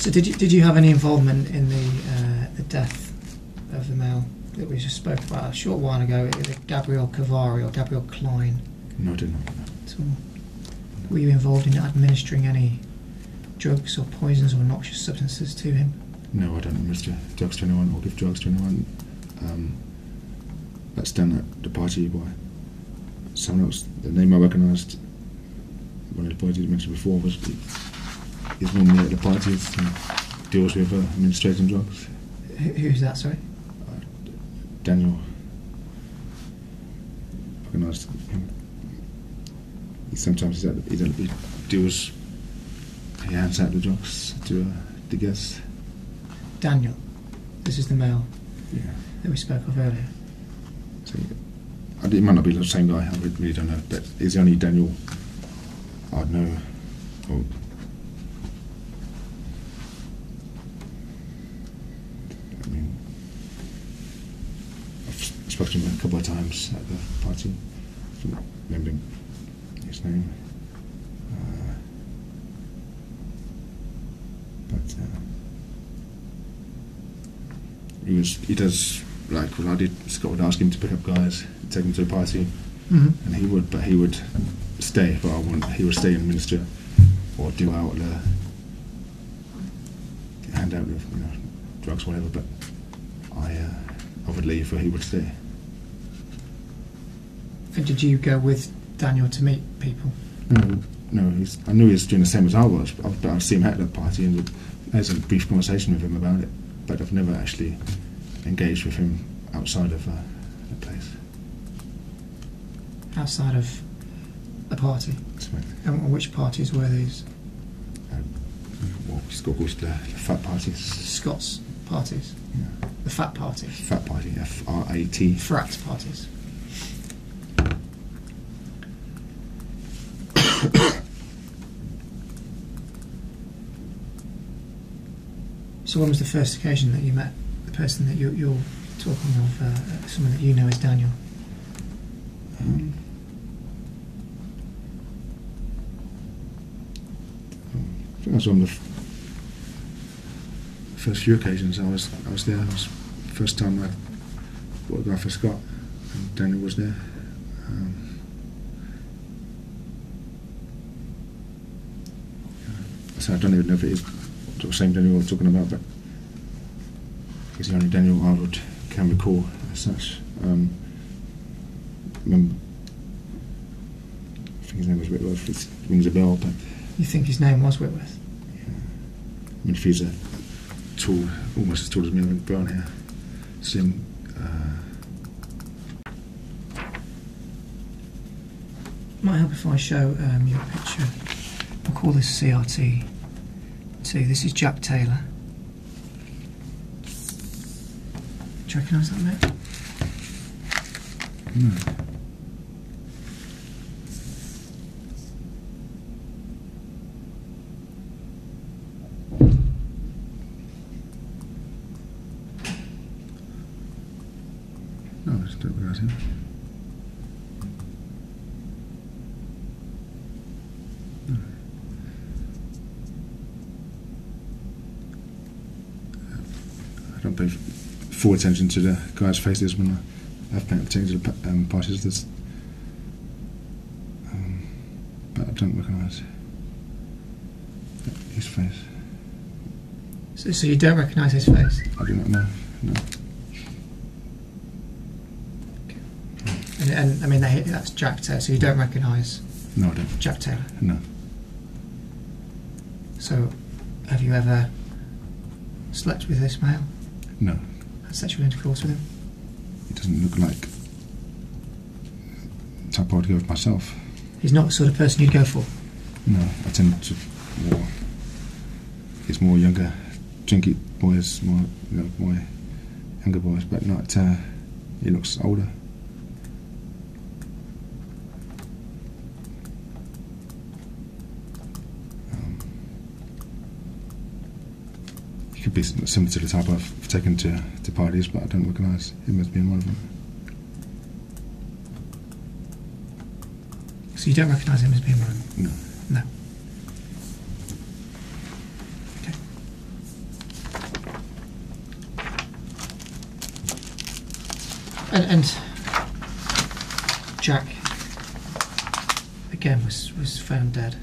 So did you have any involvement in the death of the male that we just spoke about a short while ago, Gabriel Kovari or Gabriel Klein? No, I did not. At all? Were you involved in administering any drugs or poisons or noxious substances to him? No, I don't administer drugs to anyone or give drugs to anyone. That's done at the party by someone else. The name I recognised, one of the boys you mentioned before, is normally at the parties and deals with administrating drugs. Who's that, sorry? Daniel. Recognised him. Sometimes he deals, he hands out the drugs to the guests. Daniel, this is the male that we spoke of earlier. So, it might not be the same guy, I really don't know, but he's the only Daniel I'd know. I mean, I've spoken to him a couple of times at the party, remembering his name. He does, like when I did, Scott would ask him to pick up guys, take them to the party, and he would stay, but he would stay and minister or do out hand out of drugs, whatever. But I would leave, or he would stay. And did you go with Daniel to meet people? No. I knew he was doing the same as I was, but I'd see him at the party and had a brief conversation with him about it. But I've never actually engaged with him outside of the place. Outside of the party? And which parties were these? It's called the fat parties. Scott's parties? Yeah. The fat party? Fat party, F-R-A-T. Frat parties. So when was the first occasion that you met the person that you're talking of, someone that you know as Daniel? I think I was on the first few occasions I was there. It was the first time I bought a guy for Scott, and Daniel was there. So I don't even know if it is the same Daniel we're talking about, but he's the only Daniel I can recall as such. Remember, I think his name was Whitworth. It rings a bell, but you think his name was Whitworth? Yeah. I mean, if he's tall, almost as tall as me, with brown hair, slim. Might help if I show you a picture. We'll call this CRT. See, this is Jack Taylor. Do you recognise that, mate? No. No, I just don't recognise him. No. I don't pay full attention to the guys' faces when I have paid attention to the parties. But I don't recognise his face. So you don't recognise his face? I do not know. No. And I mean, that's Jack Taylor, so you don't recognise No, I don't. Jack Taylor? No. So, have you ever slept with this male? No. Had sexual intercourse with him? He doesn't look like the type I would go with myself. He's not the sort of person you'd go for? No, I tend to it's more younger, drinky boys, more younger boys, but not, he looks older. He could be similar to the type I've taken to parties, but I don't recognise him as being one of them. So you don't recognise him as being one of them? No. No. Okay. And Jack again was found dead.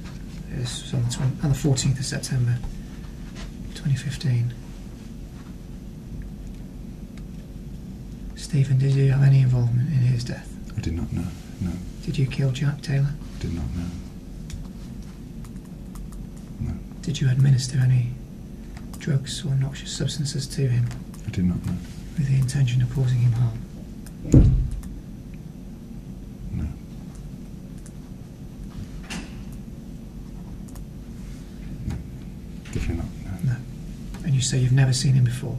It was on the 14th of September 2015. Stephen, did you have any involvement in his death? I did not know. No. Did you kill Jack Taylor? Did not know. No. Did you administer any drugs or noxious substances to him I did not know. with the intention of causing him harm? No. No. Definitely not. No. No. And you say you've never seen him before.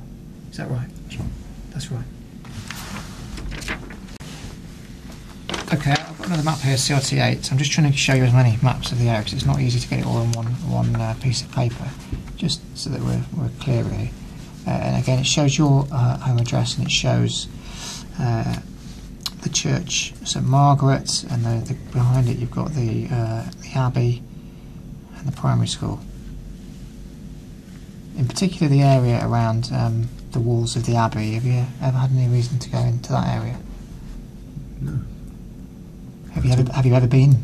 Is that right? That's right. That's right. Okay, I've got another map here, CRT8. I'm just trying to show you as many maps of the area because it's not easy to get it all on one piece of paper, just so that we're clear really. And again, it shows your home address, and it shows the church St Margaret, and behind it you've got the Abbey and the primary school. In particular, the area around the walls of the Abbey. Have you ever had any reason to go into that area? No. Have you ever been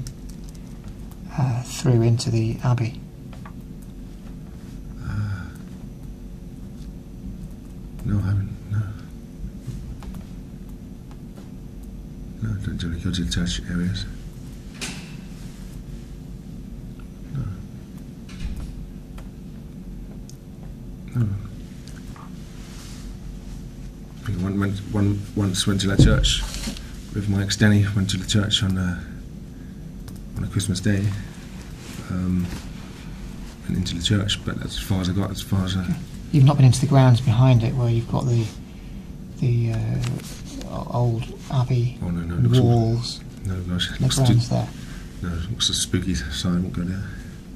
through into the Abbey? No, I haven't. No. No, I don't generally go to the church areas. No. No. I think I once went to that church with my ex-Danny. Went to the church on a Christmas day, and into the church. But that's as far as I got. As far as I. You've not been into the grounds behind it, where you've got the old Abbey walls. No, gosh, No grounds there. No, it looks a spooky, so I won't go there.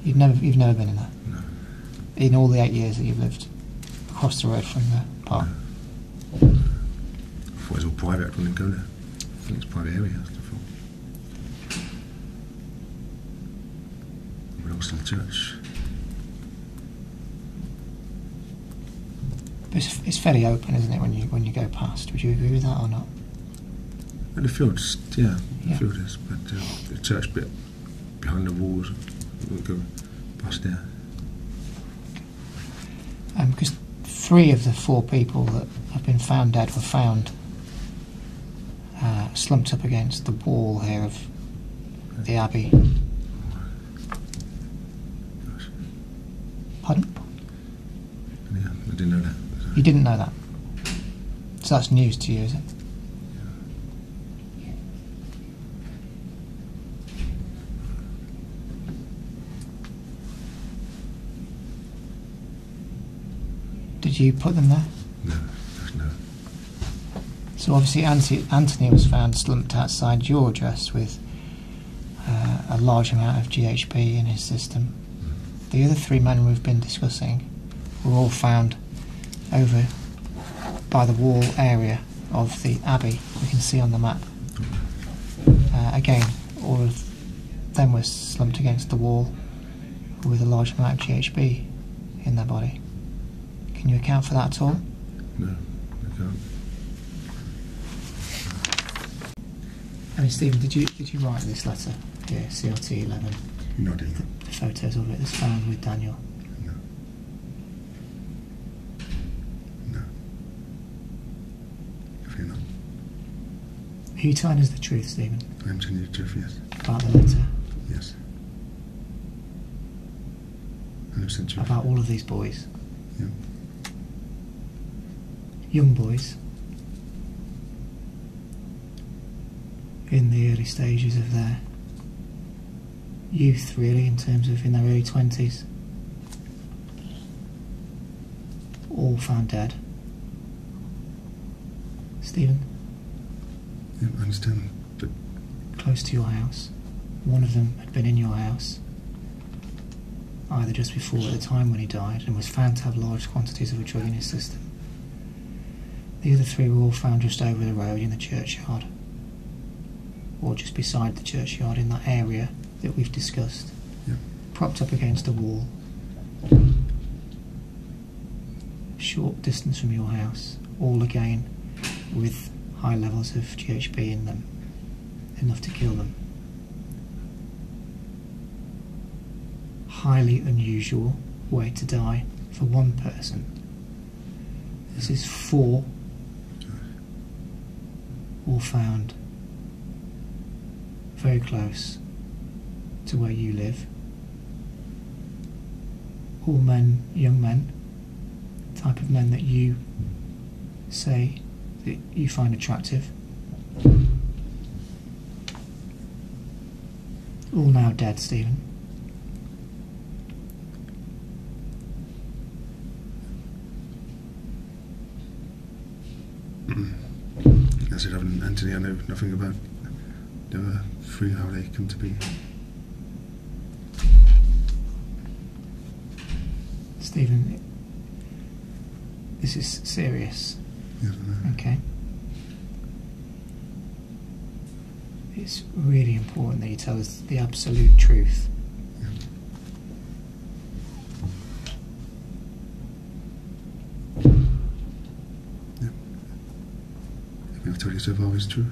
You've never been in there. No. In all the 8 years that you've lived across the road from the park. I thought it was all private. I wouldn't go there. I think it's a private area. I thought. It belongs to the church. It's fairly open, isn't it, when you go past? Would you agree with that or not? And the field's, yeah, the field is, but the church bit behind the walls, we won't go past there. Because 3 of the 4 people that have been found dead were found slumped up against the wall here of the Abbey. Gosh. Pardon? Yeah, I didn't know that. You didn't know that? So that's news to you, is it? Did you put them there? No. So obviously Anthony was found slumped outside your address with a large amount of GHB in his system. The other 3 men we've been discussing were all found over by the wall area of the Abbey. We can see on the map. Again, all of them were slumped against the wall with a large amount of GHB in their body. Can you account for that at all? No, I can't. I mean, Stephen, did you write this letter here, CRT 11? No, I didn't. The photos of it that's found with Daniel. No. No. Definitely not. Are you telling us the truth, Stephen? I am telling you the truth, yes. About the letter? Yes. 100% truth. About all of these boys? Yeah. Young boys? In the early stages of their youth, really, in terms of in their early 20s. All found dead. Stephen? Yeah, I understand, but Close to your house. One of them had been in your house, either just before or at the time when he died, and was found to have large quantities of a drug in his system. The other 3 were all found just over the road in the churchyard, or just beside the churchyard in that area that we've discussed, yeah. propped up against a wall, short distance from your house, all again with high levels of GHB in them, enough to kill them. Highly unusual way to die for one person. This is 4, all found very close to where you live. All men, young men, type of men that you say that you find attractive. All now dead, Stephen. I said, Anthony, I know nothing about the other 3, how they come to be. Stephen, this is serious. Yes, I know. Okay. It's really important that you tell us the absolute truth. Yeah. Yeah. Everything I've told you so far is true.